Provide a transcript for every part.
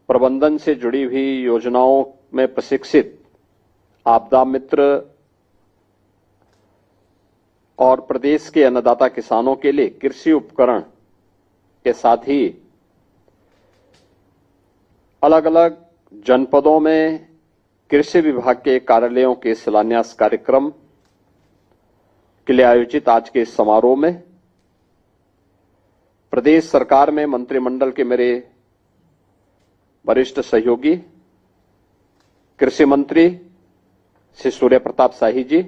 प्रबंधन से जुड़ी हुई योजनाओं में प्रशिक्षित आपदा मित्र और प्रदेश के अन्नदाता किसानों के लिए कृषि उपकरण के साथ ही अलग अलग जनपदों में कृषि विभाग के कार्यालयों के शिलान्यास कार्यक्रम के लिए आयोजित आज के इस समारोह में प्रदेश सरकार में मंत्रिमंडल के मेरे वरिष्ठ सहयोगी कृषि मंत्री श्री सूर्य प्रताप शाही जी,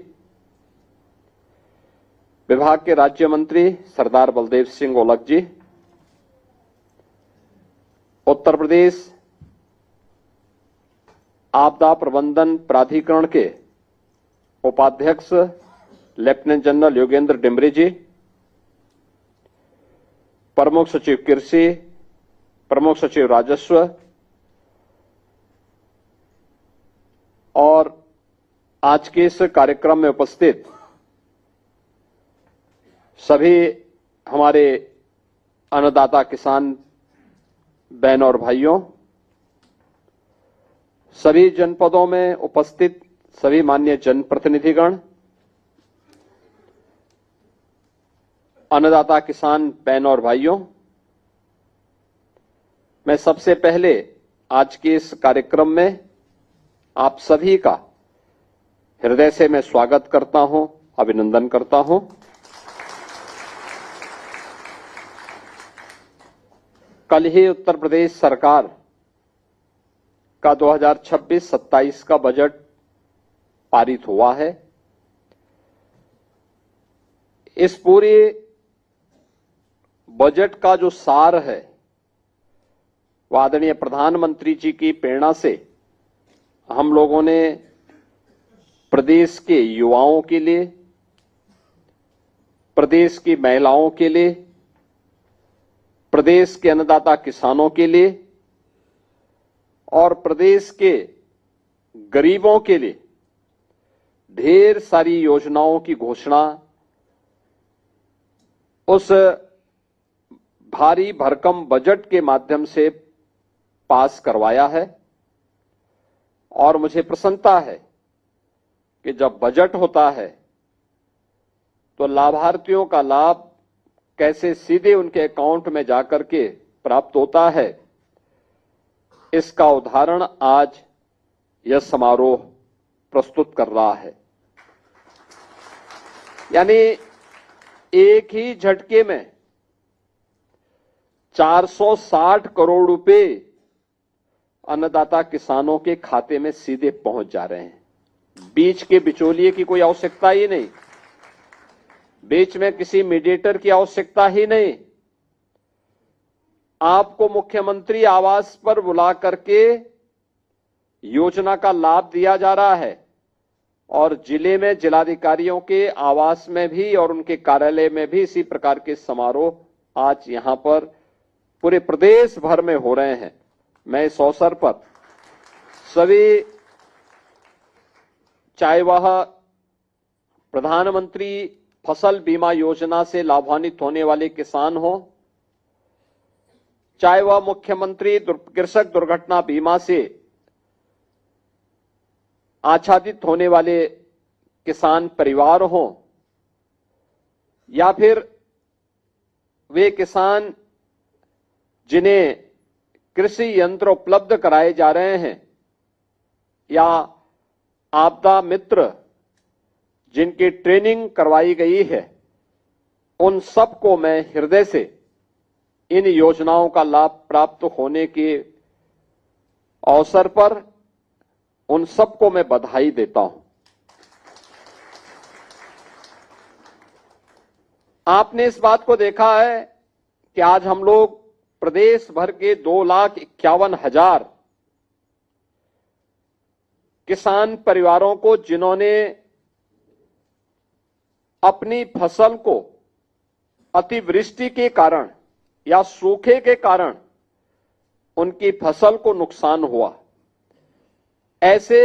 विभाग के राज्य मंत्री सरदार बलदेव सिंह ओलख जी, उत्तर प्रदेश आपदा प्रबंधन प्राधिकरण के उपाध्यक्ष लेफ्टिनेंट जनरल योगेंद्र डिमरी जी, प्रमुख सचिव कृषि, प्रमुख सचिव राजस्व और आज के इस कार्यक्रम में उपस्थित सभी हमारे अन्नदाता किसान बहन और भाइयों, सभी जनपदों में उपस्थित सभी माननीय जनप्रतिनिधिगण, अन्नदाता किसान बहन और भाइयों, मैं सबसे पहले आज के इस कार्यक्रम में आप सभी का हृदय से मैं स्वागत करता हूं, अभिनंदन करता हूं। कल ही उत्तर प्रदेश सरकार का 2026-27 का बजट पारित हुआ है। इस पूरे बजट का जो सार है वह आदरणीय प्रधानमंत्री जी की प्रेरणा से हम लोगों ने प्रदेश के युवाओं के लिए, प्रदेश की महिलाओं के लिए, प्रदेश के अन्नदाता किसानों के लिए और प्रदेश के गरीबों के लिए ढेर सारी योजनाओं की घोषणा उस भारी भरकम बजट के माध्यम से पास करवाया है। और मुझे प्रसन्नता है कि जब बजट होता है तो लाभार्थियों का लाभ कैसे सीधे उनके अकाउंट में जाकर के प्राप्त होता है, इसका उदाहरण आज यह समारोह प्रस्तुत कर रहा है। यानी एक ही झटके में 460 करोड़ रुपए अन्नदाता किसानों के खाते में सीधे पहुंच जा रहे हैं। बीच के बिचौलिए की कोई आवश्यकता ही नहीं, बीच में किसी मीडिएटर की आवश्यकता ही नहीं। आपको मुख्यमंत्री आवास पर बुला करके योजना का लाभ दिया जा रहा है और जिले में जिलाधिकारियों के आवास में भी और उनके कार्यालय में भी इसी प्रकार के समारोह आज यहां पर पूरे प्रदेश भर में हो रहे हैं। मैं इस अवसर पर सभी, चाहे वह प्रधानमंत्री फसल बीमा योजना से लाभान्वित होने वाले किसान हो, चाहे वह मुख्यमंत्री कृषक दुर्घटना बीमा से आच्छादित होने वाले किसान परिवार हो, या फिर वे किसान जिन्हें कृषि यंत्र उपलब्ध कराए जा रहे हैं, या आपदा मित्र जिनकी ट्रेनिंग करवाई गई है, उन सबको मैं हृदय से इन योजनाओं का लाभ प्राप्त होने के अवसर पर उन सबको मैं बधाई देता हूं। आपने इस बात को देखा है कि आज हम लोग प्रदेश भर के 2,51,000 किसान परिवारों को, जिन्होंने अपनी फसल को अतिवृष्टि के कारण या सूखे के कारण उनकी फसल को नुकसान हुआ, ऐसे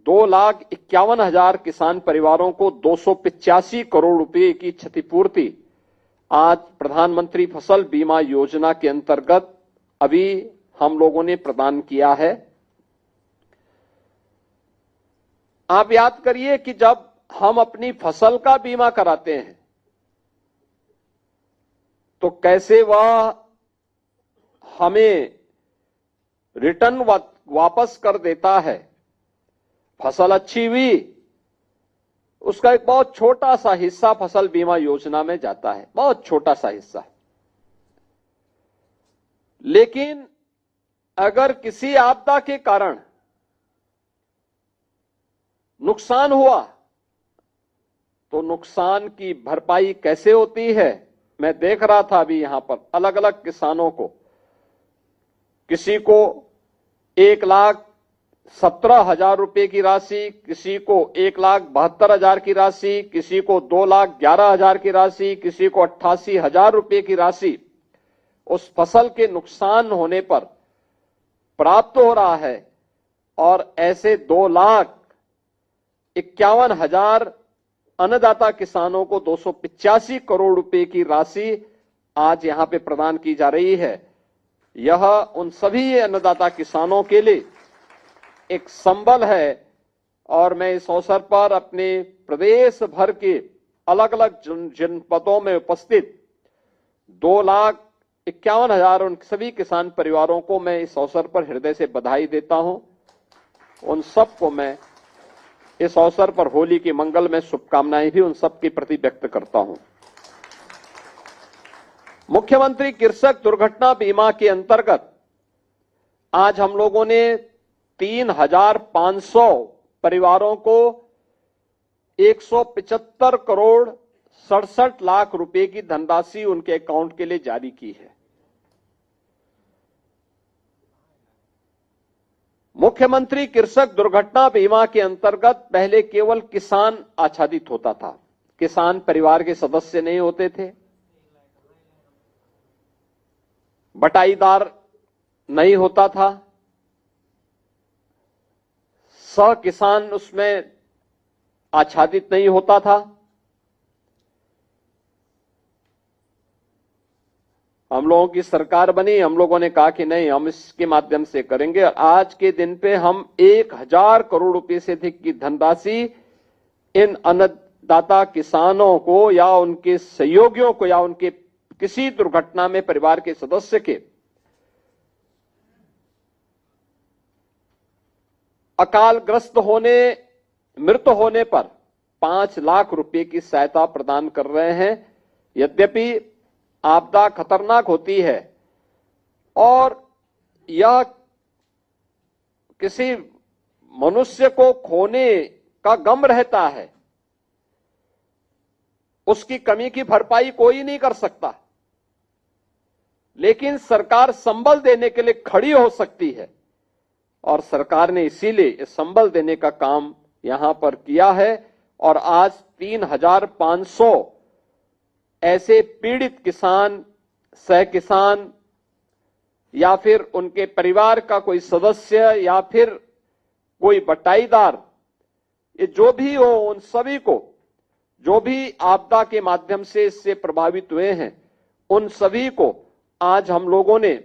2,51,000 किसान परिवारों को 285 करोड़ रुपए की क्षतिपूर्ति आज प्रधानमंत्री फसल बीमा योजना के अंतर्गत अभी हम लोगों ने प्रदान किया है। आप याद करिए कि जब हम अपनी फसल का बीमा कराते हैं तो कैसे वह हमें रिटर्न वापस कर देता है। फसल अच्छी हुई, उसका एक बहुत छोटा सा हिस्सा फसल बीमा योजना में जाता है, बहुत छोटा सा हिस्सा। लेकिन अगर किसी आपदा के कारण नुकसान हुआ तो नुकसान की भरपाई कैसे होती है। मैं देख रहा था अभी यहां पर अलग अलग किसानों को, किसी को 1,17,000 रुपए की राशि, किसी को 1,72,000 की राशि, किसी को 2,11,000 की राशि, किसी को 88,000 रुपए की राशि उस फसल के नुकसान होने पर प्राप्त हो रहा है। और ऐसे 2,51,000 अन्नदाता किसानों को 285 करोड़ रुपए की राशि आज यहां पे प्रदान की जा रही है। यह उन सभी अन्नदाता किसानों के लिए एक संबल है। और मैं इस अवसर पर अपने प्रदेश भर के अलग अलग जनपदों में उपस्थित 2,51,000 उन सभी किसान परिवारों को मैं इस अवसर पर हृदय से बधाई देता हूं। उन सबको मैं इस अवसर पर होली की मंगल में शुभकामनाएं भी उन सबके प्रति व्यक्त करता हूं। मुख्यमंत्री कृषक दुर्घटना बीमा के अंतर्गत आज हम लोगों ने 3,500 परिवारों को 175 करोड़ 67 लाख रुपए की धनराशि उनके अकाउंट के लिए जारी की है। मुख्यमंत्री कृषक दुर्घटना बीमा के अंतर्गत पहले केवल किसान आच्छादित होता था, किसान परिवार के सदस्य नहीं होते थे, बटाईदार नहीं होता था, सह किसान उसमें आच्छादित नहीं होता था। हम लोगों की सरकार बनी, हम लोगों ने कहा कि नहीं, हम इसके माध्यम से करेंगे। आज के दिन पे हम 1,000 करोड़ रुपए से अधिक की धनराशि इन अन्नदाता किसानों को या उनके सहयोगियों को या उनके किसी दुर्घटना में परिवार के सदस्य के अकालग्रस्त होने, मृत होने पर 5 लाख रुपए की सहायता प्रदान कर रहे हैं। यद्यपि आपदा खतरनाक होती है और यह किसी मनुष्य को खोने का गम रहता है, उसकी कमी की भरपाई कोई नहीं कर सकता, लेकिन सरकार संबल देने के लिए खड़ी हो सकती है। और सरकार ने इसीलिए संबल देने का काम यहां पर किया है। और आज 3,500 ऐसे पीड़ित किसान, सह किसान या फिर उनके परिवार का कोई सदस्य या फिर कोई बटाईदार, ये जो भी हो, उन सभी को जो भी आपदा के माध्यम से इससे प्रभावित हुए हैं, उन सभी को आज हम लोगों ने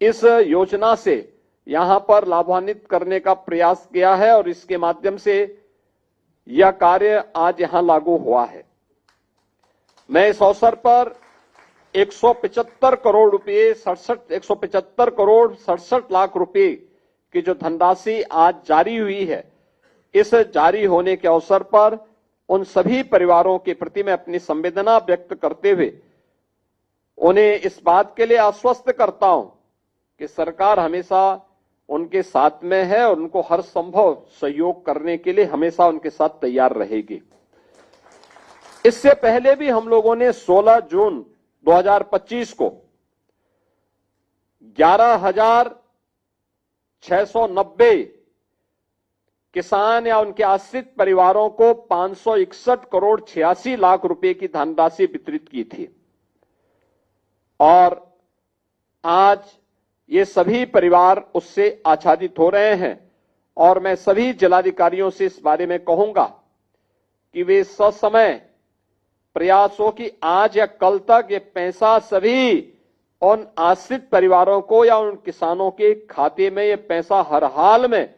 इस योजना से यहां पर लाभान्वित करने का प्रयास किया है और इसके माध्यम से यह कार्य आज यहां लागू हुआ है। मैं इस अवसर पर 175 करोड़ रुपए 175 करोड़ 67 लाख रुपए की जो धनराशि आज जारी हुई है, इस जारी होने के अवसर पर उन सभी परिवारों के प्रति मैं अपनी संवेदना व्यक्त करते हुए उन्हें इस बात के लिए आश्वस्त करता हूं कि सरकार हमेशा उनके साथ में है और उनको हर संभव सहयोग करने के लिए हमेशा उनके साथ तैयार रहेगी। इससे पहले भी हम लोगों ने 16 जून 2025 को 11,690 किसान या उनके आश्रित परिवारों को 561 करोड़ 86 लाख रुपए की धनराशि वितरित की थी। और आज ये सभी परिवार उससे आच्छादित हो रहे हैं। और मैं सभी जिलाधिकारियों से इस बारे में कहूंगा कि वे ससमय प्रयास हो कि आज या कल तक ये पैसा सभी उन आश्रित परिवारों को या उन किसानों के खाते में ये पैसा हर हाल में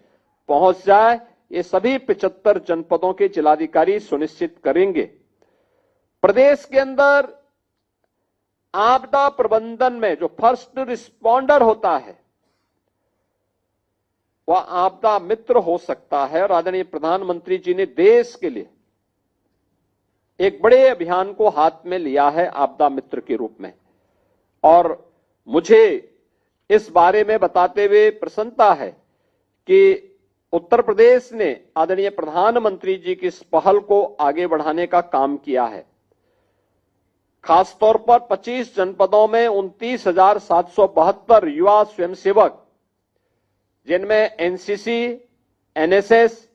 पहुंच जाए, ये सभी 75 जनपदों के जिलाधिकारी सुनिश्चित करेंगे। प्रदेश के अंदर आपदा प्रबंधन में जो फर्स्ट रिस्पॉन्डर होता है वह आपदा मित्र हो सकता है, और आदरणीय प्रधानमंत्री जी ने देश के लिए एक बड़े अभियान को हाथ में लिया है आपदा मित्र के रूप में। और मुझे इस बारे में बताते हुए प्रसन्नता है कि उत्तर प्रदेश ने आदरणीय प्रधानमंत्री जी की इस पहल को आगे बढ़ाने का काम किया है। खासतौर पर 25 जनपदों में 29,772 युवा स्वयंसेवक, जिनमें NCC, NSS,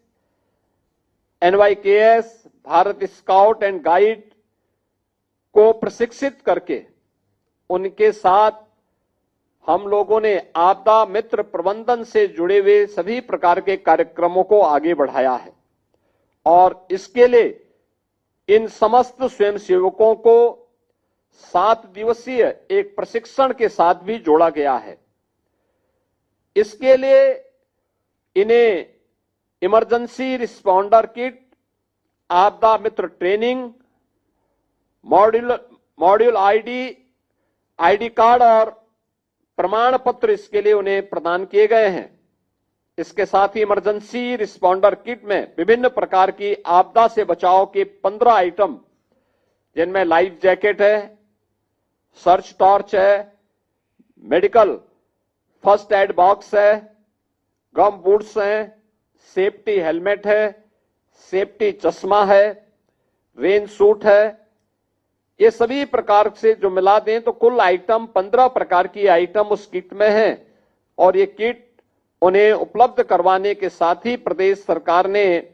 NYKS, Bharat scout and guide को प्रशिक्षित करके उनके साथ हम लोगों ने आपदा मित्र प्रबंधन से जुड़े हुए सभी प्रकार के कार्यक्रमों को आगे बढ़ाया है। और इसके लिए इन समस्त स्वयंसेवकों को 7 दिवसीय एक प्रशिक्षण के साथ भी जोड़ा गया है। इसके लिए इन्हें इमरजेंसी रिस्पॉन्डर किट, आपदा मित्र ट्रेनिंग, मॉड्यूल आईडी कार्ड और प्रमाण पत्र इसके लिए उन्हें प्रदान किए गए हैं। इसके साथ ही इमरजेंसी रिस्पॉन्डर किट में विभिन्न प्रकार की आपदा से बचाव के 15 आइटम, जिनमें लाइफ जैकेट है, सर्च टॉर्च है, मेडिकल फर्स्ट एड बॉक्स है, गम बूट्स हैं, सेफ्टी हेलमेट है, सेफ्टी चश्मा है, रेन सूट है, ये सभी प्रकार से जो मिला दें तो कुल आइटम 15 प्रकार की आइटम उस किट में है। और ये किट उन्हें उपलब्ध करवाने के साथ ही प्रदेश सरकार ने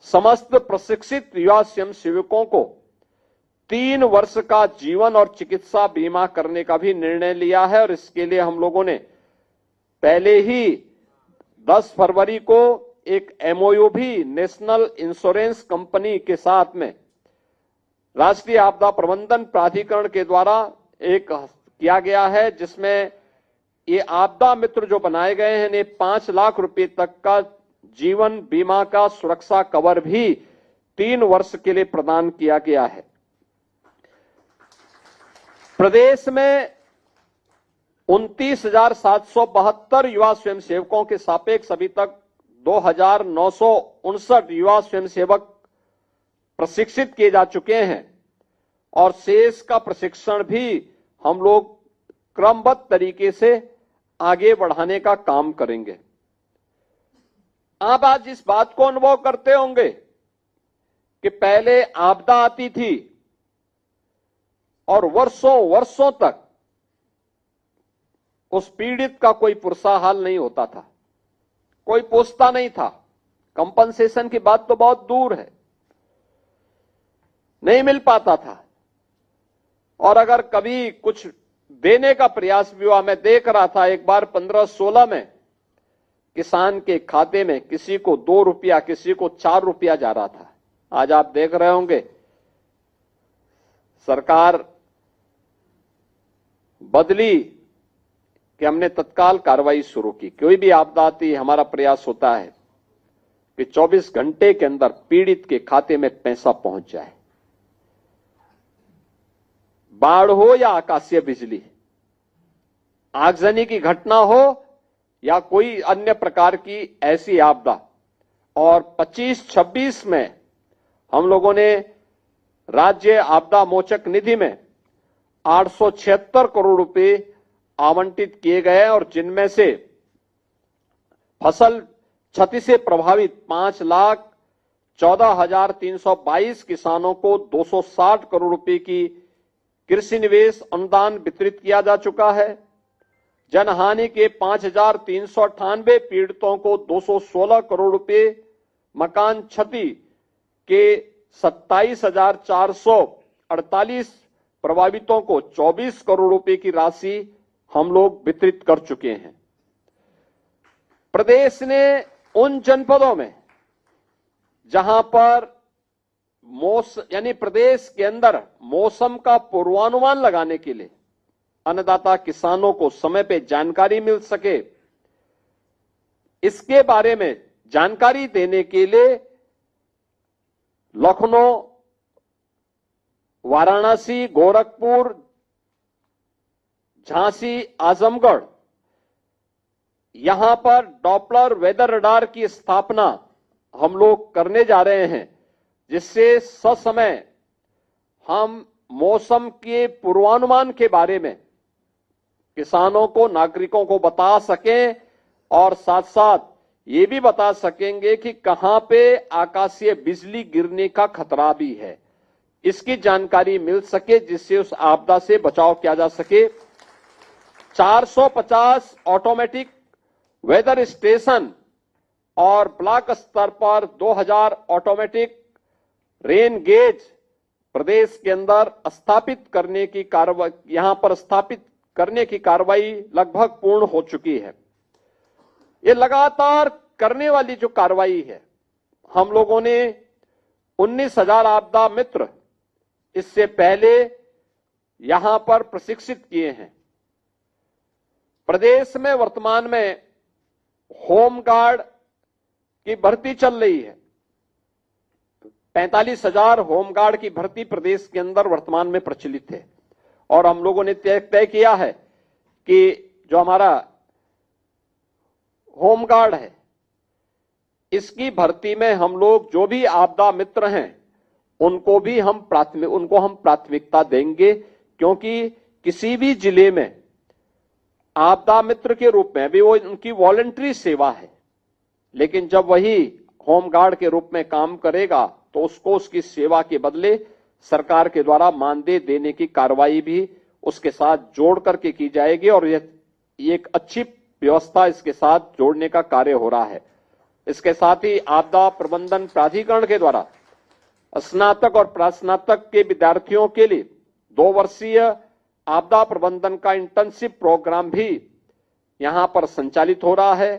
समस्त प्रशिक्षित युवा स्वयंसेवकों को 3 वर्ष का जीवन और चिकित्सा बीमा करने का भी निर्णय लिया है। और इसके लिए हम लोगों ने पहले ही 10 फरवरी को एक एमओयू भी नेशनल इंश्योरेंस कंपनी के साथ में राष्ट्रीय आपदा प्रबंधन प्राधिकरण के द्वारा एक किया गया है, जिसमें ये आपदा मित्र जो बनाए गए हैं इन्हें 5 लाख रुपए तक का जीवन बीमा का सुरक्षा कवर भी 3 वर्ष के लिए प्रदान किया गया है। प्रदेश में 29,772 युवा स्वयंसेवकों के सापेक्ष अभी तक 2,959 युवा स्वयंसेवक प्रशिक्षित किए जा चुके हैं, और शेष का प्रशिक्षण भी हम लोग क्रमबद्ध तरीके से आगे बढ़ाने का काम करेंगे। आप आज इस बात को अनुभव करते होंगे कि पहले आपदा आती थी और वर्षों वर्षों तक उस पीड़ित का कोई पुरसा हाल नहीं होता था, कोई पूछता नहीं था। कंपनसेशन की बात तो बहुत दूर है, नहीं मिल पाता था। और अगर कभी कुछ देने का प्रयास भी हुआ, मैं देख रहा था एक बार 15-16 में किसान के खाते में किसी को 2 रुपया, किसी को 4 रुपया जा रहा था। आज आप देख रहे होंगे सरकार बदली कि हमने तत्काल कार्रवाई शुरू की। कोई भी आपदा आती, हमारा प्रयास होता है कि 24 घंटे के अंदर पीड़ित के खाते में पैसा पहुंच जाए। बाढ़ हो या आकाशीय बिजली, आगजनी की घटना हो या कोई अन्य प्रकार की ऐसी आपदा। और 25-26 में हम लोगों ने राज्य आपदा मोचक निधि में 876 करोड़ रुपए आवंटित किए गए, और जिनमें से फसल क्षति से प्रभावित 5,14,322 किसानों को 260 करोड़ रुपए की कृषि निवेश अनुदान वितरित किया जा चुका है। जनहानि के 5,398 पीड़ितों को 216 करोड़ रुपए, मकान क्षति के 27,448 प्रभावितों को 24 करोड़ रुपए की राशि हम लोग वितरित कर चुके हैं। प्रदेश ने उन जनपदों में जहां पर यानी प्रदेश के अंदर मौसम का पूर्वानुमान लगाने के लिए अन्नदाता किसानों को समय पे जानकारी मिल सके, इसके बारे में जानकारी देने के लिए लखनऊ, वाराणसी, गोरखपुर, झांसी, आजमगढ़ यहां पर डॉपलर वेदर रडार की स्थापना हम लोग करने जा रहे हैं, जिससे ससमय हम मौसम के पूर्वानुमान के बारे में किसानों को, नागरिकों को बता सकें और साथ साथ ये भी बता सकेंगे कि कहां पे आकाशीय बिजली गिरने का खतरा भी है, इसकी जानकारी मिल सके, जिससे उस आपदा से बचाव किया जा सके। 450 ऑटोमेटिक वेदर स्टेशन और ब्लॉक स्तर पर 2000 ऑटोमेटिक रेन गेज प्रदेश के अंदर स्थापित करने की कार्रवाई, यहां पर स्थापित करने की कार्रवाई लगभग पूर्ण हो चुकी है। ये लगातार करने वाली जो कार्रवाई है, हम लोगों ने 19,000 आपदा मित्र इससे पहले यहां पर प्रशिक्षित किए हैं। प्रदेश में वर्तमान में होमगार्ड की भर्ती चल रही है। 45,000 होमगार्ड की भर्ती प्रदेश के अंदर वर्तमान में प्रचलित है और हम लोगों ने तय किया है कि जो हमारा होमगार्ड है, इसकी भर्ती में हम लोग जो भी आपदा मित्र हैं उनको हम प्राथमिकता देंगे, क्योंकि किसी भी जिले में आपदा मित्र के रूप में भी वो उनकी वॉलंटरी सेवा है, लेकिन जब वही होमगार्ड के रूप में काम करेगा तो उसको उसकी सेवा के बदले सरकार के द्वारा मानदेय देने की कार्रवाई भी उसके साथ जोड़ करके की जाएगी और ये एक अच्छी व्यवस्था इसके साथ जोड़ने का कार्य हो रहा है। इसके साथ ही आपदा प्रबंधन प्राधिकरण के द्वारा स्नातक और प्रास्नातक के विद्यार्थियों के लिए 2 वर्षीय आपदा प्रबंधन का इंटर्नशिप प्रोग्राम भी यहां पर संचालित हो रहा है।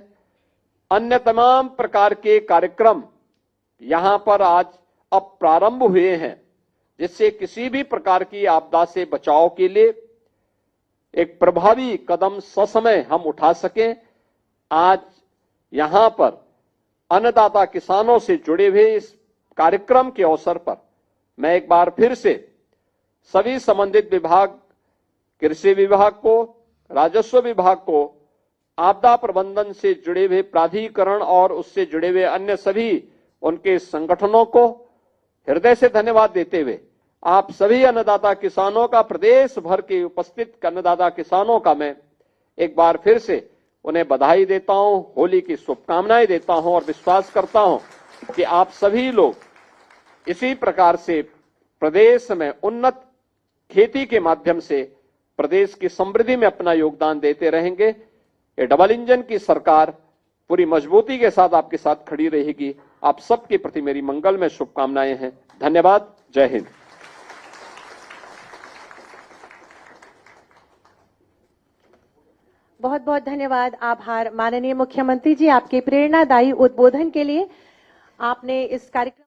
अन्य तमाम प्रकार के कार्यक्रम यहां पर आज अब प्रारंभ हुए हैं, जिससे किसी भी प्रकार की आपदा से बचाव के लिए एक प्रभावी कदम ससमय हम उठा सकें। आज यहां पर अन्नदाता किसानों से जुड़े हुए इस कार्यक्रम के अवसर पर मैं एक बार फिर से सभी संबंधित विभाग, कृषि विभाग को, राजस्व विभाग को, आपदा प्रबंधन से जुड़े हुए प्राधिकरण और उससे जुड़े हुए अन्य सभी उनके संगठनों को हृदय से धन्यवाद देते हुए आप सभी अन्नदाता किसानों का, प्रदेश भर के उपस्थित अन्नदाता किसानों का मैं एक बार फिर से उन्हें बधाई देता हूं, होली की शुभकामनाएं देता हूं और विश्वास करता हूं कि आप सभी लोग इसी प्रकार से प्रदेश में उन्नत खेती के माध्यम से प्रदेश की समृद्धि में अपना योगदान देते रहेंगे। ये डबल इंजन की सरकार पूरी मजबूती के साथ आपके साथ खड़ी रहेगी। आप सबके प्रति मेरी मंगल में शुभकामनाएं हैं। धन्यवाद। जय हिंद। बहुत बहुत धन्यवाद, आभार माननीय मुख्यमंत्री जी, आपके प्रेरणादायी उद्बोधन के लिए। आपने इस कार्यक्रम